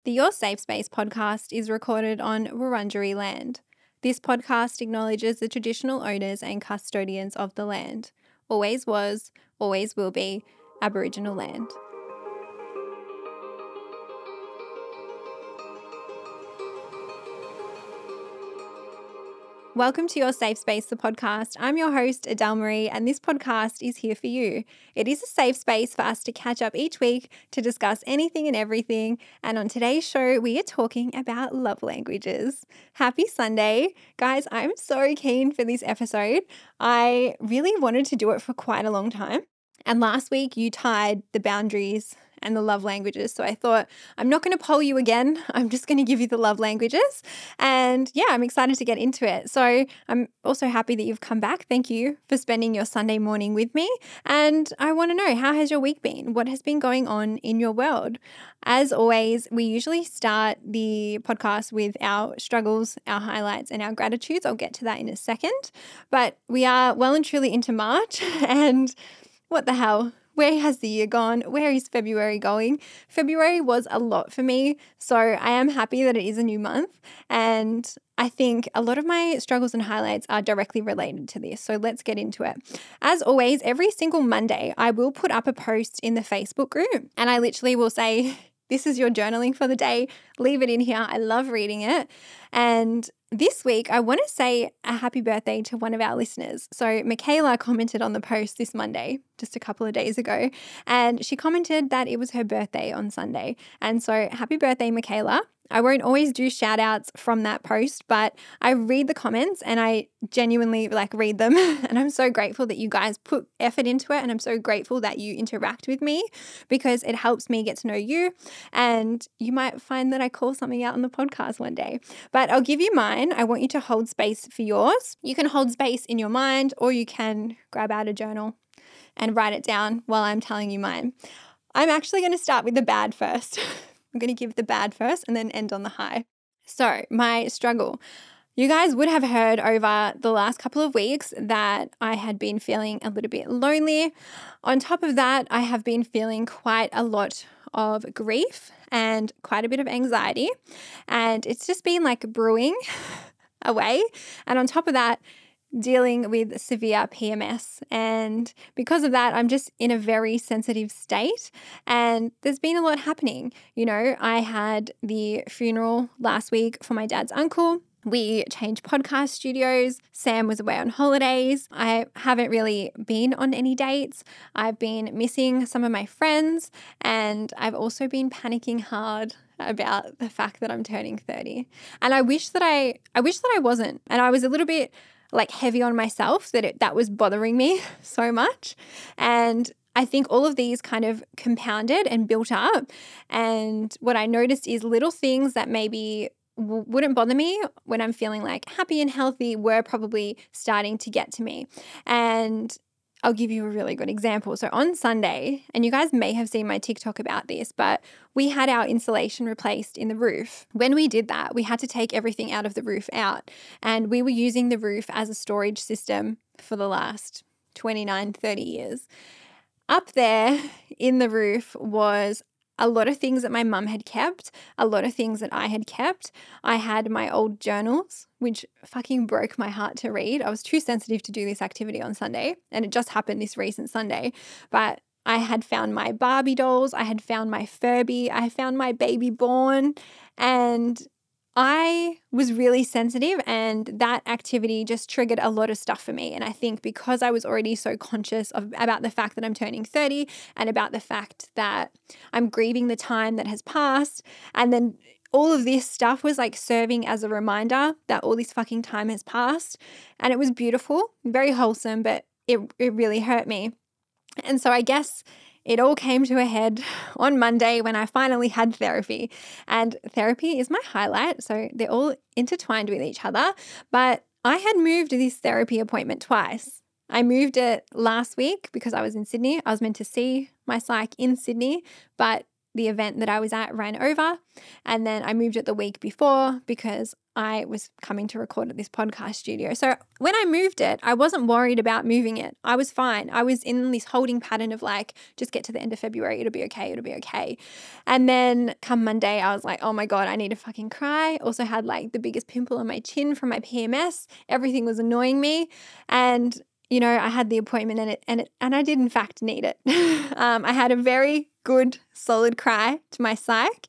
The Your Safe Space podcast is recorded on Wurundjeri land. This podcast acknowledges the traditional owners and custodians of the land. Always was, always will be, Aboriginal land. Welcome to Your Safe Space, the podcast. I'm your host, Adele Marie, and this podcast is here for you. It is a safe space for us to catch up each week to discuss anything and everything. And on today's show, we are talking about love languages. Happy Sunday. Guys, I'm so keen for this episode. I really wanted to do it for quite a long time. And last week, you tied the boundaries and the love languages. So I thought, I'm not going to poll you again. I'm just going to give you the love languages. And yeah, I'm excited to get into it. So I'm also happy that you've come back. Thank you for spending your Sunday morning with me. And I want to know, how has your week been? What has been going on in your world? As always, we usually start the podcast with our struggles, our highlights, and our gratitudes. I'll get to that in a second. But we are well and truly into March. And what the hell? Where has the year gone? Where is February going? February was a lot for me, so I am happy that it is a new month, and I think a lot of my struggles and highlights are directly related to this, so let's get into it. As always, every single Monday, I will put up a post in the Facebook group, and I literally will say, this is your journaling for the day. Leave it in here. I love reading it. And this week, I want to say a happy birthday to one of our listeners. So Michaela commented on the post this Monday, just a couple of days ago, and she commented that it was her birthday on Sunday. And so happy birthday, Michaela. I won't always do shout outs from that post, but I read the comments and I genuinely read them. And I'm so grateful that you guys put effort into it. And I'm so grateful that you interact with me because it helps me get to know you. And you might find that I call something out on the podcast one day, but I'll give you mine. I want you to hold space for yours. You can hold space in your mind, or you can grab out a journal and write it down while I'm telling you mine. I'm actually going to start with the bad first. I'm going to give the bad first and then end on the high. So my struggle. You guys would have heard over the last couple of weeks that I had been feeling a little bit lonely. On top of that, I have been feeling quite a lot of grief and quite a bit of anxiety. And it's just been brewing away. And on top of that, dealing with severe PMS. And because of that, I'm just in a very sensitive state. And there's been a lot happening. You know, I had the funeral last week for my dad's uncle. We changed podcast studios. Sam was away on holidays. I haven't really been on any dates. I've been missing some of my friends. And I've also been panicking hard about the fact that I'm turning 30. And I wish that I wasn't. And I was a little bit heavy on myself that was bothering me so much. And I think all of these kind of compounded and built up. And what I noticed is little things that maybe wouldn't bother me when I'm feeling happy and healthy were probably starting to get to me. And I'll give you a really good example. So on Sunday, and you guys may have seen my TikTok about this, but we had our insulation replaced in the roof. When we did that, we had to take everything out of the roof out. And we were using the roof as a storage system for the last 29, 30 years. Up there in the roof was a lot of things that my mum had kept, a lot of things that I had kept. I had my old journals, which fucking broke my heart to read. I was too sensitive to do this activity on Sunday, and it just happened this recent Sunday. But I had found my Barbie dolls, I had found my Furby, I found my baby born, and I was really sensitive, and that activity just triggered a lot of stuff for me. And I think because I was already so conscious about the fact that I'm turning 30 and about the fact that I'm grieving the time that has passed, and then all of this stuff was serving as a reminder that all this fucking time has passed. And it was beautiful, very wholesome, but it really hurt me. And so I guess it all came to a head on Monday when I finally had therapy. And therapy is my highlight, so they're all intertwined with each other. But I had moved this therapy appointment twice. I moved it last week because I was in Sydney. I was meant to see my psych in Sydney, but the event that I was at ran over, and then I moved it the week before because I was coming to record at this podcast studio. So when I moved it, I wasn't worried about moving it. I was fine. I was in this holding pattern of like, just get to the end of February. It'll be okay. It'll be okay. And then come Monday, I was like, oh my God, I need to fucking cry. Also had like the biggest pimple on my chin from my PMS. Everything was annoying me. And I had the appointment and I did in fact need it. I had a very good, solid cry to my psych.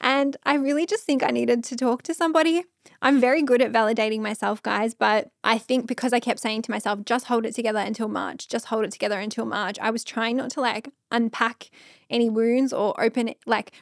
And I really just think I needed to talk to somebody. I'm very good at validating myself, guys, but I think because I kept saying to myself, just hold it together until March, just hold it together until March. I was trying not to like unpack any wounds or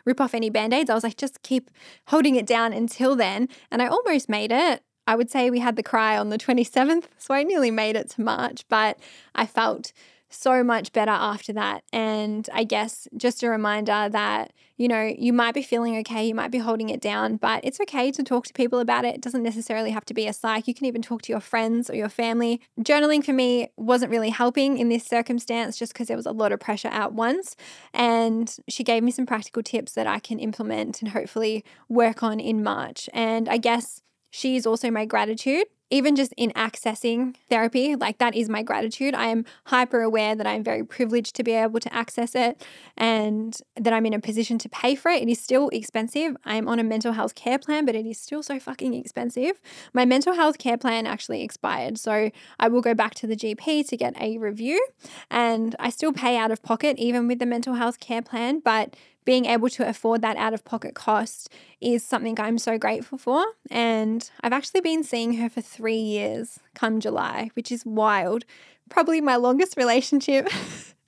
rip off any Band-Aids. I was like, just keep holding it down until then. And I almost made it. I would say we had the cry on the 27th, so I nearly made it to March, but I felt so much better after that. And I guess just a reminder that, you might be feeling okay, you might be holding it down, but it's okay to talk to people about it. It doesn't necessarily have to be a psych. You can even talk to your friends or your family. Journaling for me wasn't really helping in this circumstance just because there was a lot of pressure at once. And she gave me some practical tips that I can implement and hopefully work on in March. And I guess she is also my gratitude, even just in accessing therapy. Like that is my gratitude. I am hyper aware that I'm very privileged to be able to access it and that I'm in a position to pay for it. It is still expensive. I'm on a mental health care plan, but it is still so fucking expensive. My mental health care plan actually expired. So I will go back to the GP to get a review, and I still pay out of pocket even with the mental health care plan, but being able to afford that out-of-pocket cost is something I'm so grateful for. And I've actually been seeing her for 3 years come July, which is wild. Probably my longest relationship.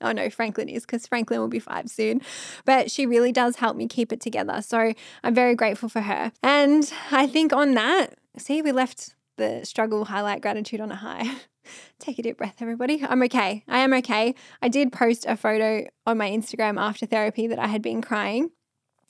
Oh no, Franklin is, because Franklin will be 5 soon. But she really does help me keep it together. So I'm very grateful for her. And I think on that, we left the struggle, highlight, gratitude on a high. Take a deep breath, everybody. I'm okay. I am okay. I did post a photo on my Instagram after therapy that I had been crying.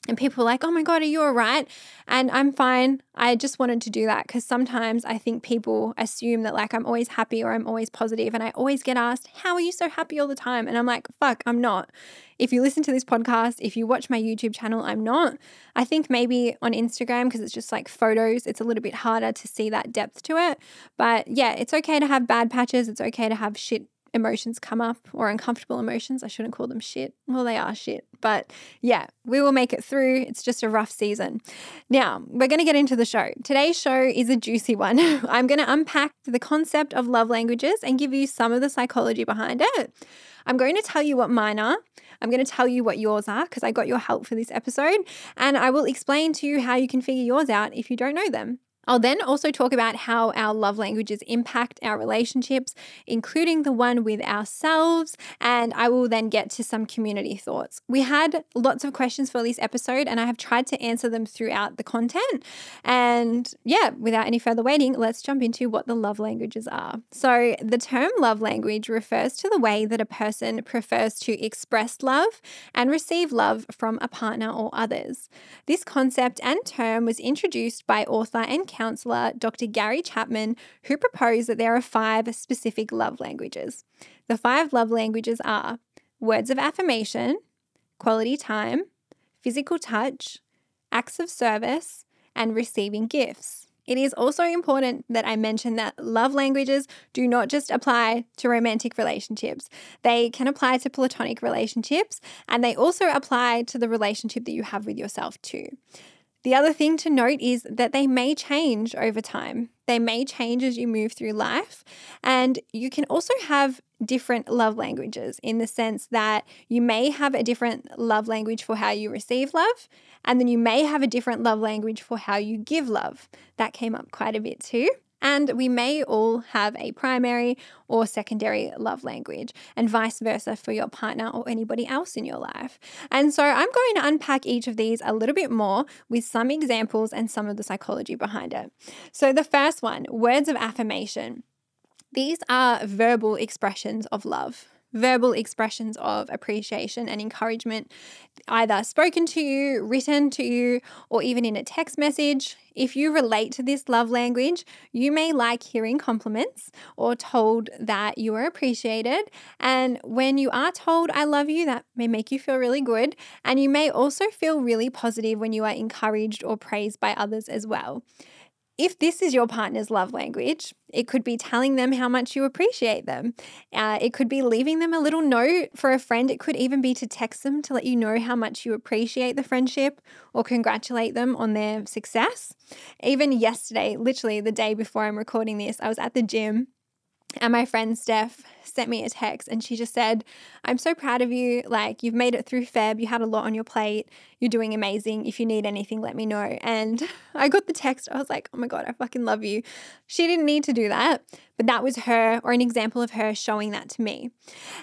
And people were like, oh my God, are you all right? And I'm fine. I just wanted to do that because sometimes I think people assume that like I'm always happy or I'm always positive. And I always get asked, how are you so happy all the time? And I'm like, fuck, I'm not. If you listen to this podcast, if you watch my YouTube channel, I'm not. I think maybe on Instagram, because it's just like photos, it's a little bit harder to see that depth to it. But yeah, it's okay to have bad patches. It's okay to have shit emotions come up, or uncomfortable emotions. I shouldn't call them shit. Well, they are shit. But yeah, we will make it through. It's just a rough season. Now, we're going to get into the show. Today's show is a juicy one. I'm going to unpack the concept of love languages and give you some of the psychology behind it. I'm going to tell you what mine are. I'm going to tell you what yours are because I got your help for this episode. And I will explain to you how you can figure yours out if you don't know them. I'll then also talk about how our love languages impact our relationships, including the one with ourselves, and I will then get to some community thoughts. We had lots of questions for this episode, and I have tried to answer them throughout the content. And yeah, without any further waiting, let's jump into what the love languages are. So the term love language refers to the way that a person prefers to express love and receive love from a partner or others. This concept and term was introduced by author and counselor Dr. Gary Chapman, who proposed that there are 5 specific love languages. The 5 love languages are words of affirmation, quality time, physical touch, acts of service, and receiving gifts. It is also important that I mention that love languages do not just apply to romantic relationships. They can apply to platonic relationships, and they also apply to the relationship that you have with yourself too. The other thing to note is that they may change over time. They may change as you move through life. And you can also have different love languages in the sense that you may have a different love language for how you receive love, and then you may have a different love language for how you give love. That came up quite a bit too. And we may all have a primary or secondary love language, and vice versa for your partner or anybody else in your life. And so I'm going to unpack each of these a little bit more with some examples and some of the psychology behind it. So the first one, words of affirmation. These are verbal expressions of love. Verbal expressions of appreciation and encouragement. either spoken to you, written to you, or even in a text message. If you relate to this love language, you may like hearing compliments or told that you are appreciated. And when you are told, I love you, that may make you feel really good. And you may also feel really positive when you are encouraged or praised by others as well. If this is your partner's love language, it could be telling them how much you appreciate them. It could be leaving them a little note. For a friend, it could even be to text them to let you know how much you appreciate the friendship or congratulate them on their success. Even yesterday, literally the day before I'm recording this, I was at the gym and my friend Steph sent me a text and she just said, I'm so proud of you. Like, you've made it through Feb. You had a lot on your plate. You're doing amazing. If you need anything, let me know. And I got the text. I was like, oh my God, I fucking love you. She didn't need to do that, but that was her, or an example of her showing that to me.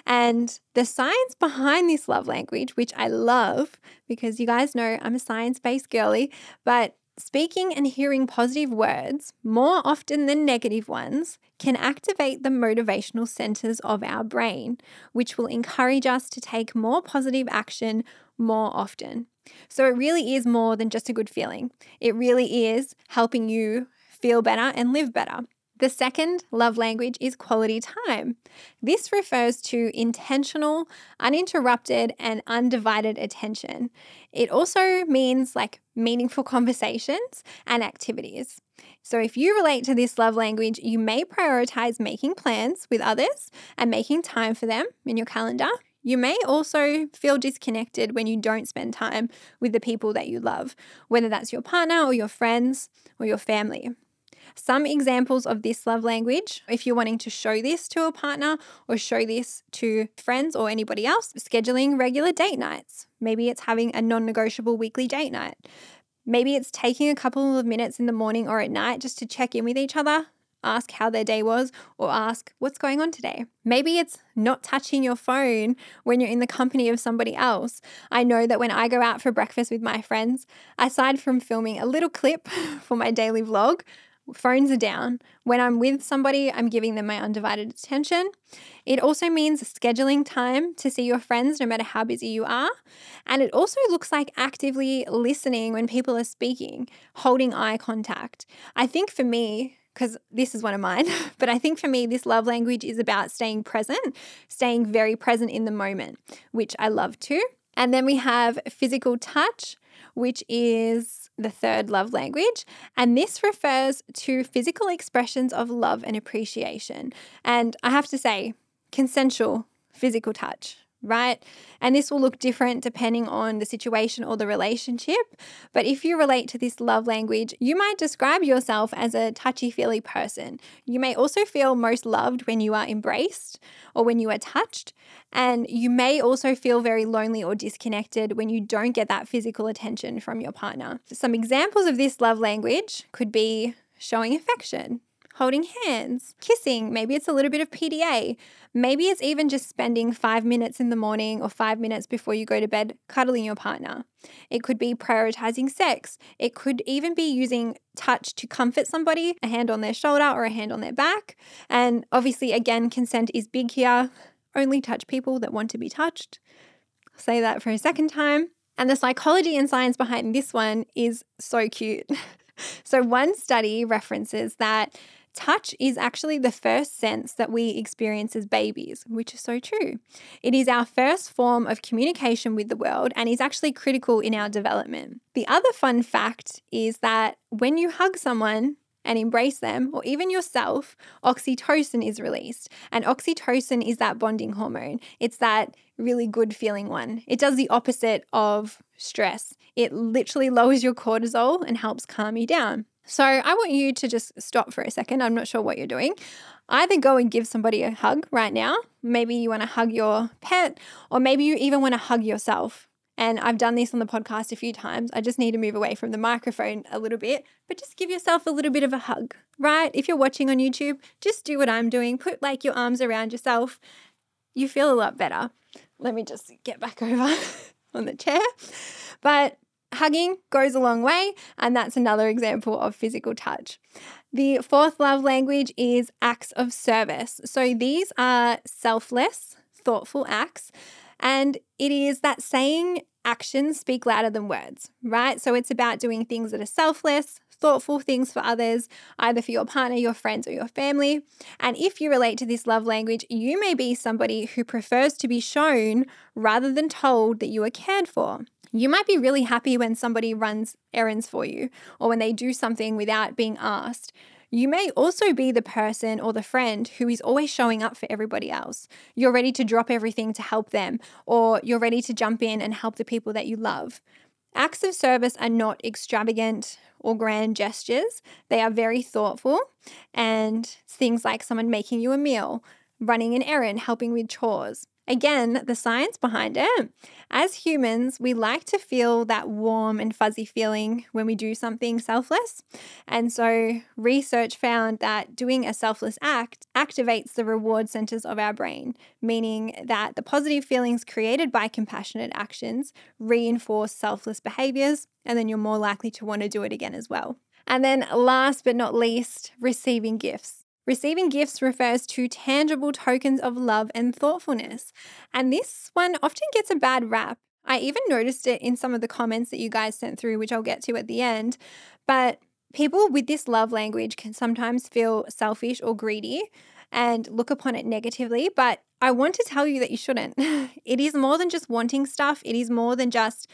And the science behind this love language, which I love because you guys know I'm a science-based girly, but speaking and hearing positive words more often than negative ones can activate the motivational centers of our brain, which will encourage us to take more positive action more often. So it really is more than just a good feeling. It really is helping you feel better and live better. The second love language is quality time. This refers to intentional, uninterrupted, and undivided attention. It also means like meaningful conversations and activities. So if you relate to this love language, you may prioritize making plans with others and making time for them in your calendar. You may also feel disconnected when you don't spend time with the people that you love, whether that's your partner or your friends or your family. Some examples of this love language, if you're wanting to show this to a partner or show this to friends or anybody else, scheduling regular date nights. Maybe it's having a non-negotiable weekly date night. Maybe it's taking a couple of minutes in the morning or at night just to check in with each other, ask how their day was, or ask what's going on today. Maybe it's not touching your phone when you're in the company of somebody else. I know that when I go out for breakfast with my friends, aside from filming a little clip for my daily vlog, phones are down. When I'm with somebody, I'm giving them my undivided attention. It also means scheduling time to see your friends no matter how busy you are. And it also looks like actively listening when people are speaking, holding eye contact. I think for me, because this is one of mine, but I think for me, this love language is about staying present, staying very present in the moment, which I love too. And then we have physical touch, which is the third love language. And this refers to physical expressions of love and appreciation. And I have to say, consensual physical touch, right? And this will look different depending on the situation or the relationship. But if you relate to this love language, you might describe yourself as a touchy-feely person. You may also feel most loved when you are embraced or when you are touched. And you may also feel very lonely or disconnected when you don't get that physical attention from your partner. Some examples of this love language could be showing affection, holding hands, kissing. Maybe it's a little bit of PDA. Maybe it's even just spending 5 minutes in the morning or 5 minutes before you go to bed cuddling your partner. It could be prioritizing sex. It could even be using touch to comfort somebody, a hand on their shoulder or a hand on their back. And obviously, again, consent is big here. Only touch people that want to be touched. I'll say that for a second time. And the psychology and science behind this one is so cute. So one study references that touch is actually the first sense that we experience as babies, which is so true. It is our first form of communication with the world and is actually critical in our development. The other fun fact is that when you hug someone and embrace them, or even yourself, oxytocin is released. And oxytocin is that bonding hormone. It's that really good feeling one. It does the opposite of stress. It literally lowers your cortisol and helps calm you down. So I want you to just stop for a second. I'm not sure what you're doing. Either go and give somebody a hug right now. Maybe you want to hug your pet, or maybe you even want to hug yourself. And I've done this on the podcast a few times. I just need to move away from the microphone a little bit, but just give yourself a little bit of a hug, right? If you're watching on YouTube, just do what I'm doing. Put like your arms around yourself. You feel a lot better. Let me just get back over on the chair. But hugging goes a long way, and that's another example of physical touch. The fourth love language is acts of service. So these are selfless, thoughtful acts. And it is that saying actions speak louder than words, right? So it's about doing things that are selfless, thoughtful things for others, either for your partner, your friends, or your family. And if you relate to this love language, you may be somebody who prefers to be shown rather than told that you are cared for. You might be really happy when somebody runs errands for you or when they do something without being asked. You may also be the person or the friend who is always showing up for everybody else. You're ready to drop everything to help them, or you're ready to jump in and help the people that you love. Acts of service are not extravagant or grand gestures. They are very thoughtful, and things like someone making you a meal, running an errand, helping with chores. Again, the science behind it. As humans, we like to feel that warm and fuzzy feeling when we do something selfless. And so research found that doing a selfless act activates the reward centers of our brain, meaning that the positive feelings created by compassionate actions reinforce selfless behaviors, and then you're more likely to want to do it again as well. And then last but not least, receiving gifts. Receiving gifts refers to tangible tokens of love and thoughtfulness. And this one often gets a bad rap. I even noticed it in some of the comments that you guys sent through, which I'll get to at the end. But people with this love language can sometimes feel selfish or greedy and look upon it negatively. But I want to tell you that you shouldn't. It is more than just wanting stuff. It is more than just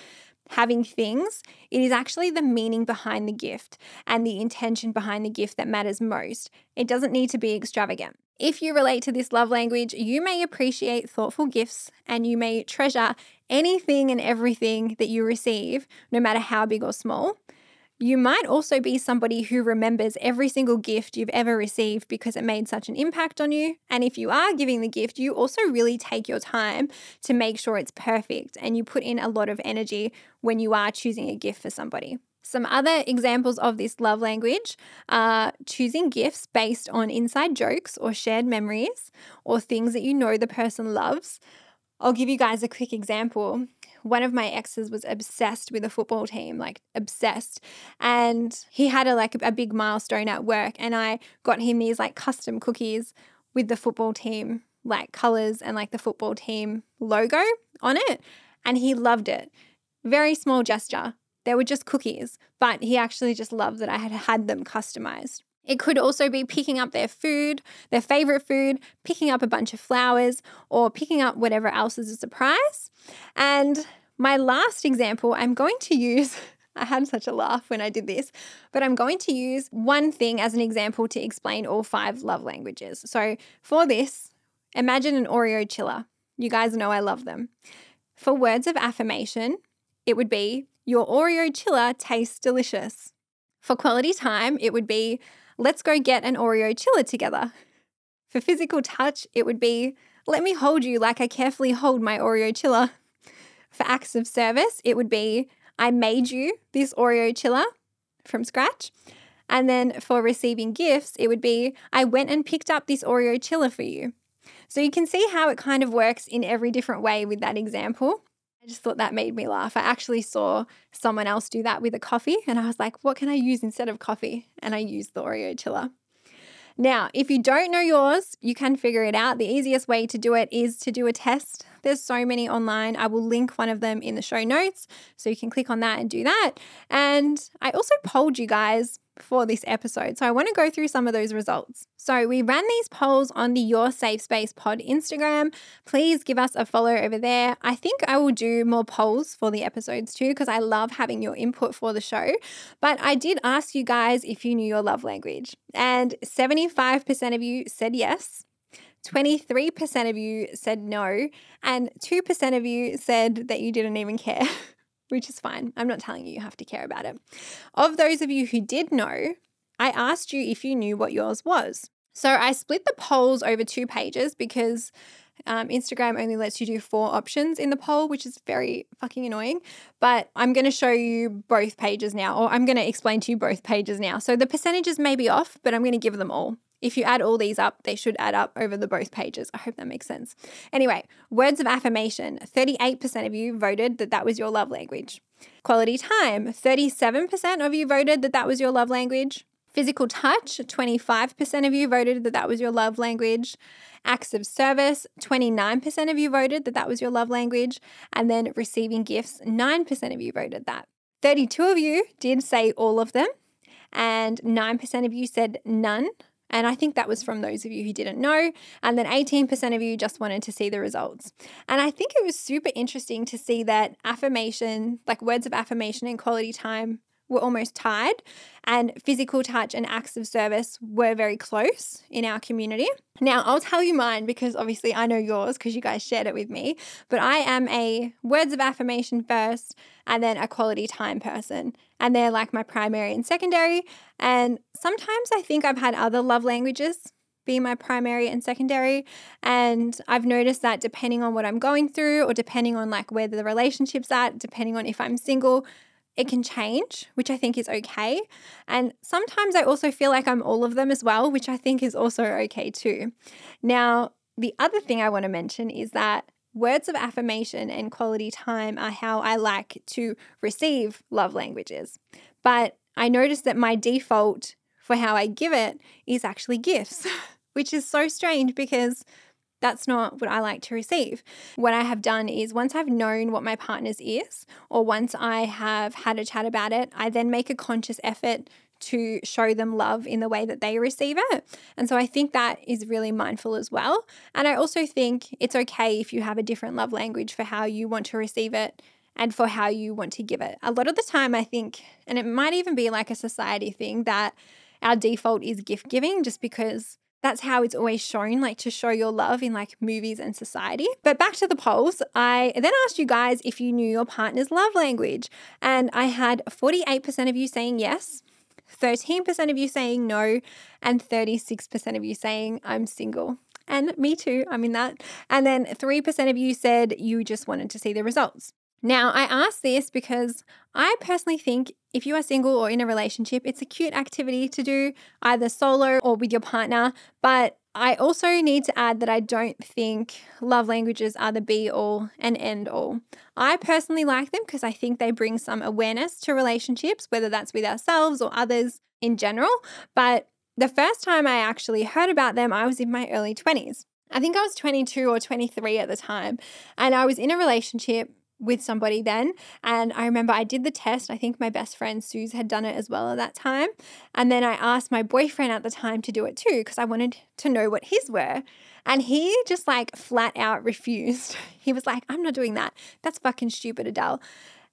having things. It is actually the meaning behind the gift and the intention behind the gift that matters most. It doesn't need to be extravagant. If you relate to this love language, you may appreciate thoughtful gifts and you may treasure anything and everything that you receive, no matter how big or small. You might also be somebody who remembers every single gift you've ever received because it made such an impact on you. And if you are giving the gift, you also really take your time to make sure it's perfect and you put in a lot of energy when you are choosing a gift for somebody. Some other examples of this love language are choosing gifts based on inside jokes or shared memories or things that you know the person loves. I'll give you guys a quick example. One of my exes was obsessed with a football team, like obsessed. And he had a big milestone at work, and I got him these like custom cookies with the football team like colors and like the football team logo on it. And he loved it. Very small gesture. They were just cookies, but he actually just loved that I had them customized. It could also be picking up their food, their favorite food, picking up a bunch of flowers, or picking up whatever else is a surprise. And my last example, I'm going to use, I had such a laugh when I did this, but I'm going to use one thing as an example to explain all 5 love languages. So for this, imagine an Oreo chiller. You guys know I love them. For words of affirmation, it would be, your Oreo chiller tastes delicious. For quality time, it would be, let's go get an Oreo chiller together. For physical touch, it would be, let me hold you like I carefully hold my Oreo chiller. For acts of service, it would be, I made you this Oreo chiller from scratch. And then for receiving gifts, it would be, I went and picked up this Oreo chiller for you. So you can see how it kind of works in every different way with that example. I just thought that made me laugh. I actually saw someone else do that with a coffee and I was like, what can I use instead of coffee? And I used the Oreo chiller. Now, if you don't know yours, you can figure it out. The easiest way to do it is to do a test. There's so many online. I will link one of them in the show notes so you can click on that and do that. And I also polled you guys for this episode. So I want to go through some of those results. So we ran these polls on the Your Safe Space pod Instagram. Please give us a follow over there. I think I will do more polls for the episodes too because I love having your input for the show. But I did ask you guys if you knew your love language, and 75% of you said yes. 23% of you said no, and 2% of you said that you didn't even care. Which is fine. I'm not telling you you have to care about it. Of those of you who did know, I asked you if you knew what yours was. So I split the polls over 2 pages because Instagram only lets you do 4 options in the poll, which is very fucking annoying. But I'm going to show you both pages now, or I'm going to explain to you both pages now. So the percentages may be off, but I'm going to give them all. If you add all these up, they should add up over the both pages. I hope that makes sense. Anyway, words of affirmation. 38% of you voted that that was your love language. Quality time. 37% of you voted that that was your love language. Physical touch, 25% of you voted that that was your love language. Acts of service, 29% of you voted that that was your love language. And then receiving gifts, 9% of you voted that. 32 of you did say all of them, and 9% of you said none. And I think that was from those of you who didn't know. And then 18% of you just wanted to see the results. And I think it was super interesting to see that affirmation, like words of affirmation and quality time, were almost tied, and physical touch and acts of service were very close in our community. Now, I'll tell you mine because obviously I know yours because you guys shared it with me, but I am a words of affirmation first and then a quality time person, and they're like my primary and secondary. And sometimes I think I've had other love languages be my primary and secondary, and I've noticed that depending on what I'm going through or depending on like where the relationship's at, depending on if I'm single, it can change, which I think is okay. And sometimes I also feel like I'm all of them as well, which I think is also okay too. Now, the other thing I want to mention is that words of affirmation and quality time are how I like to receive love languages. But I noticed that my default for how I give it is actually gifts, which is so strange because that's not what I like to receive. What I have done is once I've known what my partner's is, or once I have had a chat about it, I then make a conscious effort to show them love in the way that they receive it. And so I think that is really mindful as well. And I also think it's okay if you have a different love language for how you want to receive it and for how you want to give it. A lot of the time I think, and it might even be like a society thing, that our default is gift giving just because that's how it's always shown, like to show your love in like movies and society. But back to the polls, I then asked you guys if you knew your partner's love language. And I had 48% of you saying yes, 13% of you saying no, and 36% of you saying I'm single. And me too, I'm in that. And then 3% of you said you just wanted to see the results. Now, I asked this because I personally think if you are single or in a relationship, it's a cute activity to do either solo or with your partner. But I also need to add that I don't think love languages are the be all and end all. I personally like them because I think they bring some awareness to relationships, whether that's with ourselves or others in general. But the first time I actually heard about them, I was in my early 20s. I think I was 22 or 23 at the time, and I was in a relationship with somebody then. And I remember I did the test. I think my best friend Suze had done it as well at that time. And then I asked my boyfriend at the time to do it too because I wanted to know what his were. And he just like flat out refused. He was like, I'm not doing that. That's fucking stupid, Adele.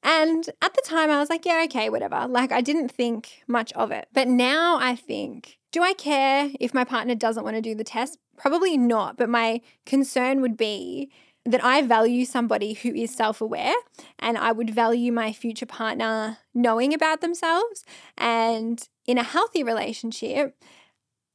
And at the time I was like, yeah, okay, whatever. Like I didn't think much of it. But now I think, do I care if my partner doesn't want to do the test? Probably not. But my concern would be that I value somebody who is self-aware, and I would value my future partner knowing about themselves. And in a healthy relationship,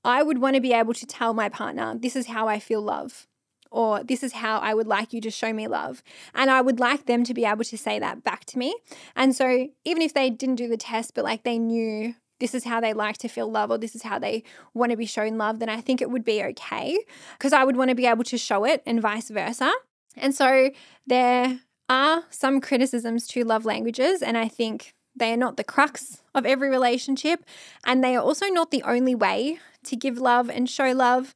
I would want to be able to tell my partner, this is how I feel love, or this is how I would like you to show me love. And I would like them to be able to say that back to me. And so even if they didn't do the test, but like they knew this is how they like to feel love, or this is how they want to be shown love, then I think it would be okay because I would want to be able to show it and vice versa. And so there are some criticisms to love languages, and I think they are not the crux of every relationship, and they are also not the only way to give love and show love.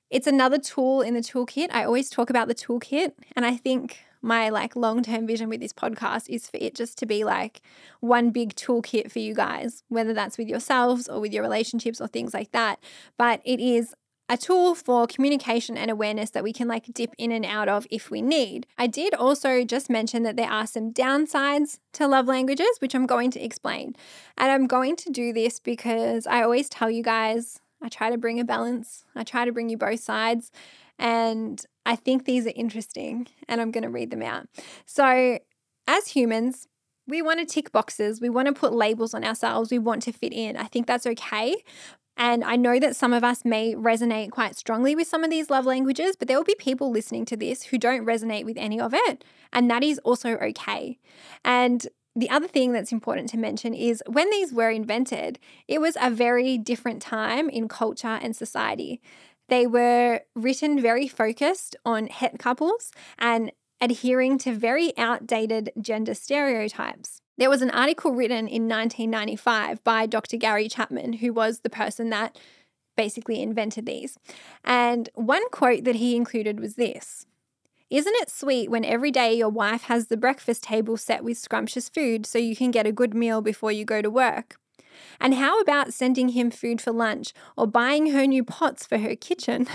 It's another tool in the toolkit. I always talk about the toolkit, and I think my like long-term vision with this podcast is for it just to be like one big toolkit for you guys, whether that's with yourselves or with your relationships or things like that. But it is a tool for communication and awareness that we can like dip in and out of if we need. I did also just mention that there are some downsides to love languages, which I'm going to explain. And I'm going to do this because I always tell you guys, I try to bring a balance. I try to bring you both sides. And I think these are interesting, and I'm going to read them out. So as humans, we want to tick boxes. We want to put labels on ourselves. We want to fit in. I think that's okay. And I know that some of us may resonate quite strongly with some of these love languages, but there will be people listening to this who don't resonate with any of it. And that is also okay. And the other thing that's important to mention is when these were invented, it was a very different time in culture and society. They were written very focused on het couples and adhering to very outdated gender stereotypes. There was an article written in 1995 by Dr. Gary Chapman, who was the person that basically invented these. And one quote that he included was this: "Isn't it sweet when every day your wife has the breakfast table set with scrumptious food so you can get a good meal before you go to work? And how about sending him food for lunch or buying her new pots for her kitchen?"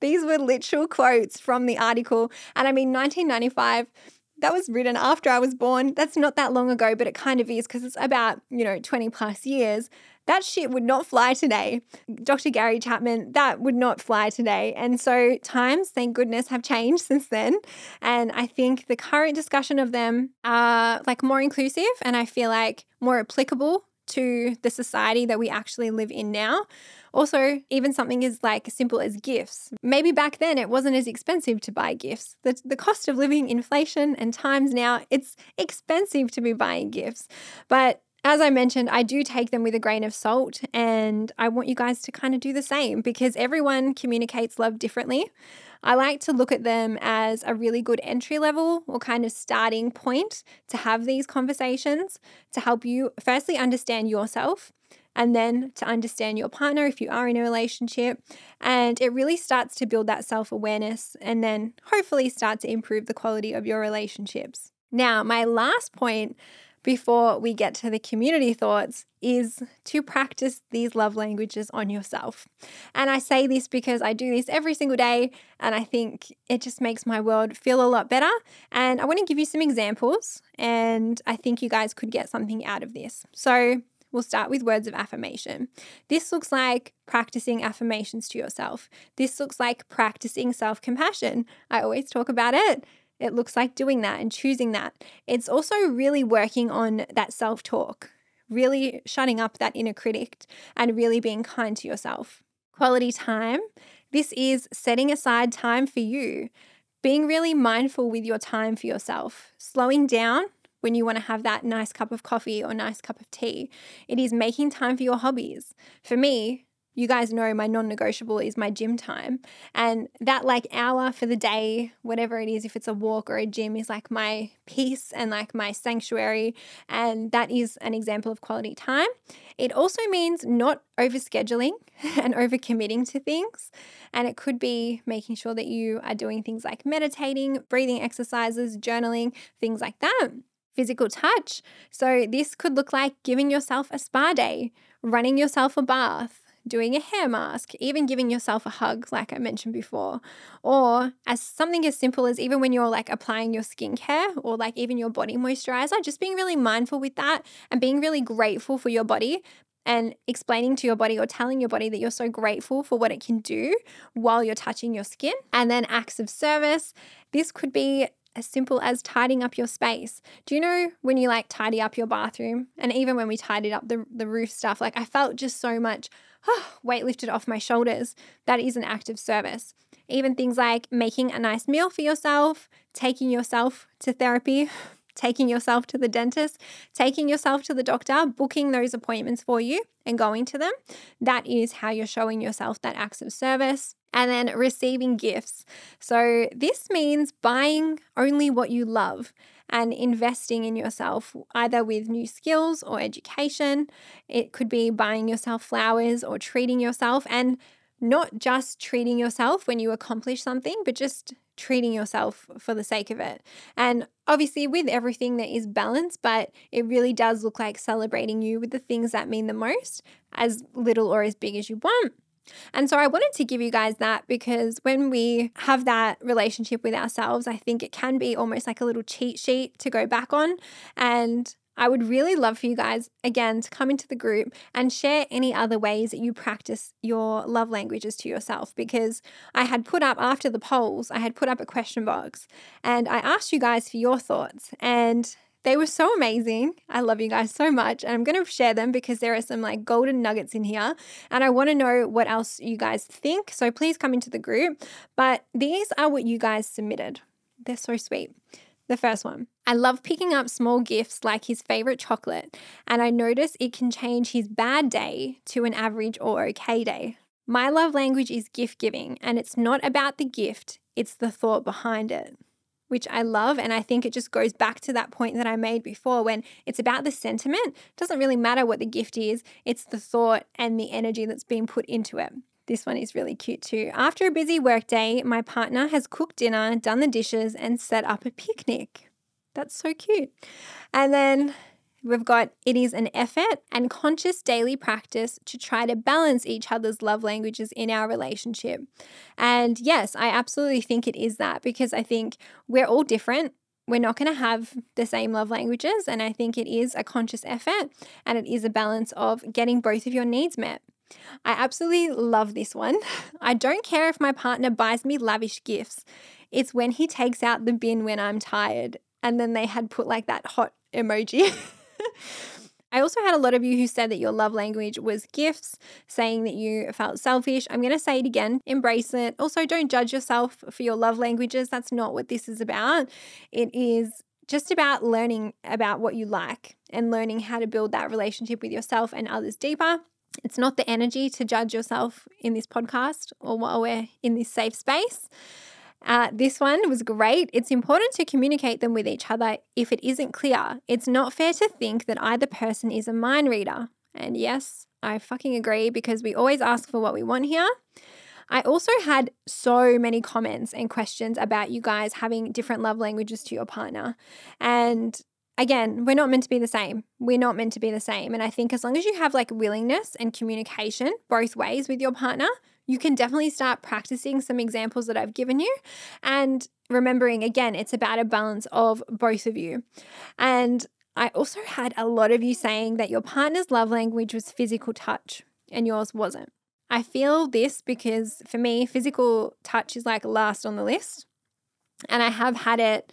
These were literal quotes from the article. And I mean, 1995, that was written after I was born. That's not that long ago, but it kind of is because it's about, 20 plus years. That shit would not fly today. Dr. Gary Chapman, that would not fly today. And so times, thank goodness, have changed since then. And I think the current discussion of them are more inclusive, and I feel like more applicable to the society that we actually live in now. Also, even something as simple as gifts. Maybe back then it wasn't as expensive to buy gifts. The cost of living, inflation, and times now, it's expensive to be buying gifts. But as I mentioned, I do take them with a grain of salt, and I want you guys to kind of do the same because everyone communicates love differently. I like to look at them as a really good entry level or kind of starting point to have these conversations to help you firstly understand yourself and then to understand your partner if you are in a relationship. And it really starts to build that self-awareness and then hopefully start to improve the quality of your relationships. Now, my last point before we get to the community thoughts is to practice these love languages on yourself. And I say this because I do this every single day, and I think it just makes my world feel a lot better. And I want to give you some examples, and I think you guys could get something out of this. So we'll start with words of affirmation. This looks like practicing affirmations to yourself. This looks like practicing self-compassion. I always talk about it. It looks like doing that and choosing that. It's also really working on that self-talk, really shutting up that inner critic and really being kind to yourself. Quality time. This is setting aside time for you, being really mindful with your time for yourself, slowing down when you want to have that nice cup of coffee or nice cup of tea. It is making time for your hobbies. For me, you guys know my non-negotiable is my gym time. And that hour for the day, whatever it is, if it's a walk or a gym, is my peace and my sanctuary. And that is an example of quality time. It also means not overscheduling and overcommitting to things. And it could be making sure that you are doing things like meditating, breathing exercises, journaling, things like that. Physical touch. So this could look like giving yourself a spa day, running yourself a bath, doing a hair mask, even giving yourself a hug, like I mentioned before, or as something as simple as even when you're applying your skincare or even your body moisturizer, just being really mindful with that and being really grateful for your body and explaining to your body or telling your body that you're so grateful for what it can do while you're touching your skin. And then acts of service. This could be as simple as tidying up your space. Do you know when you tidy up your bathroom, and even when we tidied up the roof stuff, I felt just so much weight lifted off my shoulders. That is an act of service. Even things like making a nice meal for yourself, taking yourself to therapy, taking yourself to the dentist, taking yourself to the doctor, booking those appointments for you and going to them. That is how you're showing yourself that acts of service. And then receiving gifts. So this means buying only what you love and investing in yourself, either with new skills or education. It could be buying yourself flowers or treating yourself, and not just treating yourself when you accomplish something, but just treating yourself for the sake of it. And obviously with everything there is balance, but it really does look like celebrating you with the things that mean the most, as little or as big as you want. And so I wanted to give you guys that because when we have that relationship with ourselves, I think it can be almost like a little cheat sheet to go back on. And I would really love for you guys, again, to come into the group and share any other ways that you practice your love languages to yourself, because I had put up, after the polls, I had put up a question box and I asked you guys for your thoughts, and they were so amazing. I love you guys so much. And I'm going to share them because there are some golden nuggets in here. And I want to know what else you guys think. So please come into the group. But these are what you guys submitted. They're so sweet. The first one: I love picking up small gifts like his favorite chocolate. And I notice it can change his bad day to an average or okay day. My love language is gift giving. And it's not about the gift. It's the thought behind it. which I love. And I think it just goes back to that point that I made before when it's about the sentiment. It doesn't really matter what the gift is. It's the thought and the energy that's being put into it. This one is really cute too. After a busy workday, my partner has cooked dinner, done the dishes, and set up a picnic. That's so cute. And then we've got, it is an effort and conscious daily practice to try to balance each other's love languages in our relationship. And yes, I absolutely think it is that, because I think we're all different. We're not going to have the same love languages. And I think it is a conscious effort, and it is a balance of getting both of your needs met. I absolutely love this one. I don't care if my partner buys me lavish gifts. It's when he takes out the bin when I'm tired. And then they had put like that hot emoji. I also had a lot of you who said that your love language was gifts, saying that you felt selfish. I'm going to say it again, embrace it. Also, don't judge yourself for your love languages. That's not what this is about. It is just about learning about what you like and learning how to build that relationship with yourself and others deeper. It's not the energy to judge yourself in this podcast or while we're in this safe space. This one was great. It's important to communicate them with each other if it isn't clear. It's not fair to think that either person is a mind reader. And yes, I fucking agree, because we always ask for what we want here. I also had so many comments and questions about you guys having different love languages to your partner. And again, we're not meant to be the same. We're not meant to be the same. And I think as long as you have like willingness and communication both ways with your partner, you can definitely start practicing some examples that I've given you. And remembering, again, it's about a balance of both of you. And I also had a lot of you saying that your partner's love language was physical touch and yours wasn't. I feel this because for me, physical touch is like last on the list. And I have had it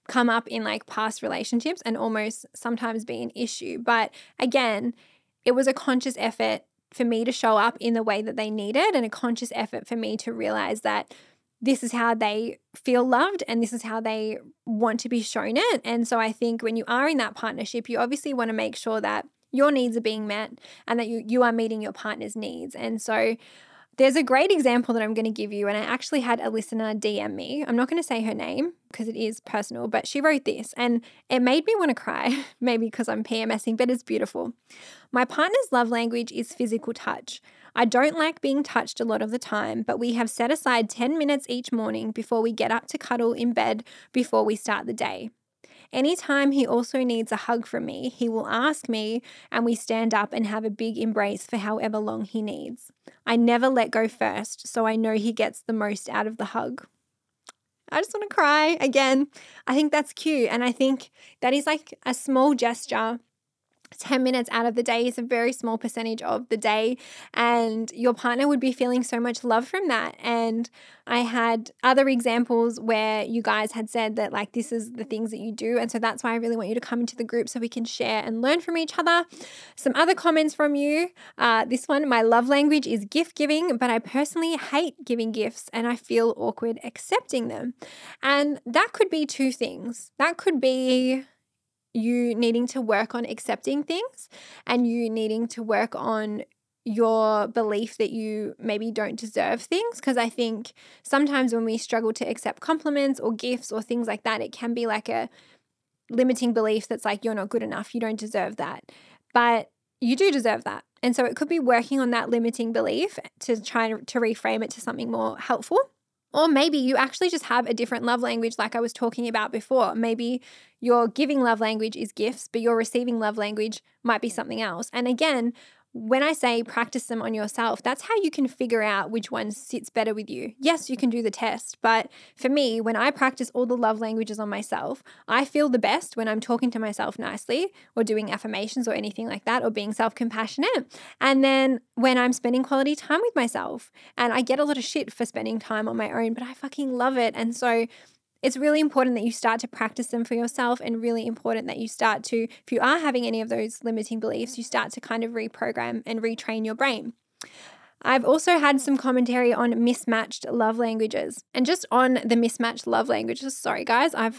come up in like past relationships and almost sometimes be an issue. But again, it was a conscious effort for me to show up in the way that they needed, and a conscious effort for me to realize that this is how they feel loved and this is how they want to be shown it. And so I think when you are in that partnership, you obviously want to make sure that your needs are being met and that you are meeting your partner's needs. And so there's a great example that I'm going to give you, and I actually had a listener DM me. I'm not going to say her name because it is personal, but she wrote this and it made me want to cry, maybe because I'm PMSing, but it's beautiful. My partner's love language is physical touch. I don't like being touched a lot of the time, but we have set aside 10 minutes each morning before we get up to cuddle in bed before we start the day. Anytime he also needs a hug from me, he will ask me and we stand up and have a big embrace for however long he needs. I never let go first, so I know he gets the most out of the hug. I just want to cry again. I think that's cute. And I think that is like a small gesture. 10 minutes out of the day is a very small percentage of the day, and your partner would be feeling so much love from that. And I had other examples where you guys had said that like this is the things that you do, and so that's why I really want you to come into the group so we can share and learn from each other. Some other comments from you. This one, my love language is gift giving, but I personally hate giving gifts and I feel awkward accepting them. And that could be two things. That could be you needing to work on accepting things and you needing to work on your belief that you maybe don't deserve things. Because I think sometimes when we struggle to accept compliments or gifts or things like that, it can be like a limiting belief that's like, you're not good enough, you don't deserve that. But you do deserve that. And so it could be working on that limiting belief to try to reframe it to something more helpful. Or maybe you actually just have a different love language like I was talking about before. Maybe your giving love language is gifts, but your receiving love language might be something else. And again, when I say practice them on yourself, that's how you can figure out which one sits better with you. Yes, you can do the test, but for me, when I practice all the love languages on myself, I feel the best when I'm talking to myself nicely or doing affirmations or anything like that or being self-compassionate. And then when I'm spending quality time with myself, and I get a lot of shit for spending time on my own, but I fucking love it. And so it's really important that you start to practice them for yourself, and really important that you start to, if you are having any of those limiting beliefs, you start to kind of reprogram and retrain your brain. I've also had some commentary on mismatched love languages. And just on the mismatched love languages, sorry guys, I've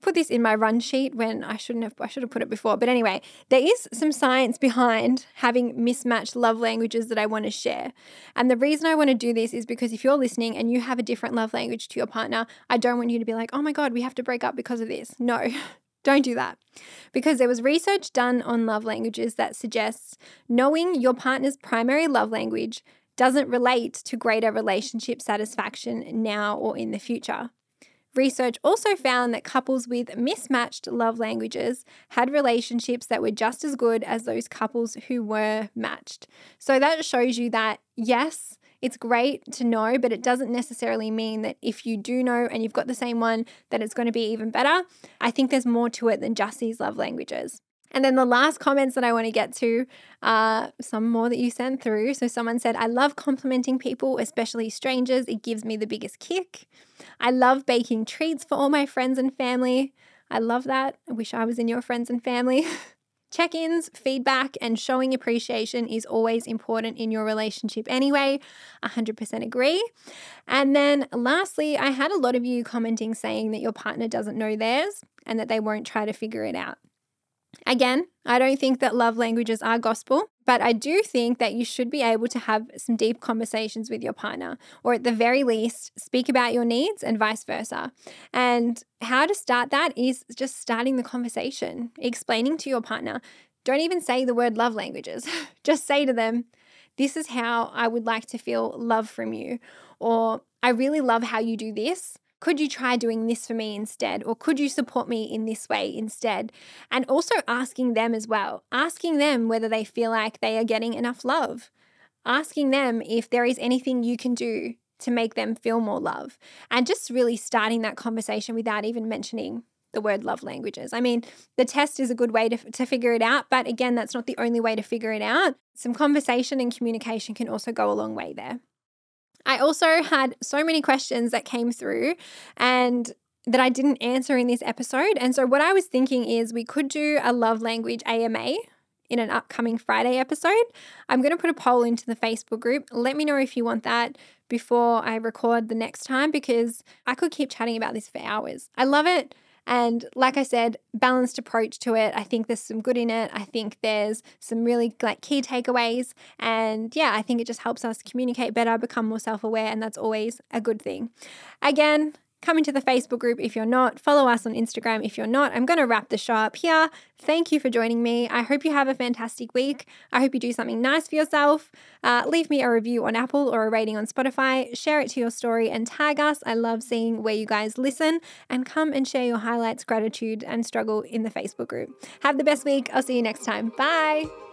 put this in my run sheet when I should have put it before. But anyway, there is some science behind having mismatched love languages that I want to share. And the reason I want to do this is because if you're listening and you have a different love language to your partner, I don't want you to be like, oh my God, we have to break up because of this. No. Don't do that. Because there was research done on love languages that suggests knowing your partner's primary love language doesn't relate to greater relationship satisfaction now or in the future. Research also found that couples with mismatched love languages had relationships that were just as good as those couples who were matched. So that shows you that, yes, it's great to know, but it doesn't necessarily mean that if you do know and you've got the same one, that it's going to be even better. I think there's more to it than just these love languages. And then the last comments that I want to get to are some more that you sent through. So someone said, I love complimenting people, especially strangers. It gives me the biggest kick. I love baking treats for all my friends and family. I love that. I wish I was in your friends and family. Check-ins, feedback, and showing appreciation is always important in your relationship anyway. 100% agree. And then lastly, I had a lot of you commenting saying that your partner doesn't know theirs and that they won't try to figure it out. Again, I don't think that love languages are gospel, but I do think that you should be able to have some deep conversations with your partner, or at the very least, speak about your needs and vice versa. And how to start that is just starting the conversation, explaining to your partner. Don't even say the word love languages. Just say to them, this is how I would like to feel love from you, or I really love how you do this. Could you try doing this for me instead? Or could you support me in this way instead? And also asking them as well, asking them whether they feel like they are getting enough love, asking them if there is anything you can do to make them feel more love, and just really starting that conversation without even mentioning the word love languages. I mean, the test is a good way to figure it out, but again, that's not the only way to figure it out. Some conversation and communication can also go a long way there. I also had so many questions that came through and that I didn't answer in this episode. And so what I was thinking is we could do a love language AMA in an upcoming Friday episode. I'm going to put a poll into the Facebook group. Let me know if you want that before I record the next time, because I could keep chatting about this for hours. I love it. And like I said, balanced approach to it. I think there's some good in it. I think there's some really key takeaways. And yeah, I think it just helps us communicate better, become more self-aware, and that's always a good thing. Again, come into the Facebook group if you're not. Follow us on Instagram if you're not. I'm going to wrap the show up here. Thank you for joining me. I hope you have a fantastic week. I hope you do something nice for yourself. Leave me a review on Apple or a rating on Spotify. Share it to your story and tag us. I love seeing where you guys listen, and come and share your highlights, gratitude, and struggle in the Facebook group. Have the best week. I'll see you next time. Bye.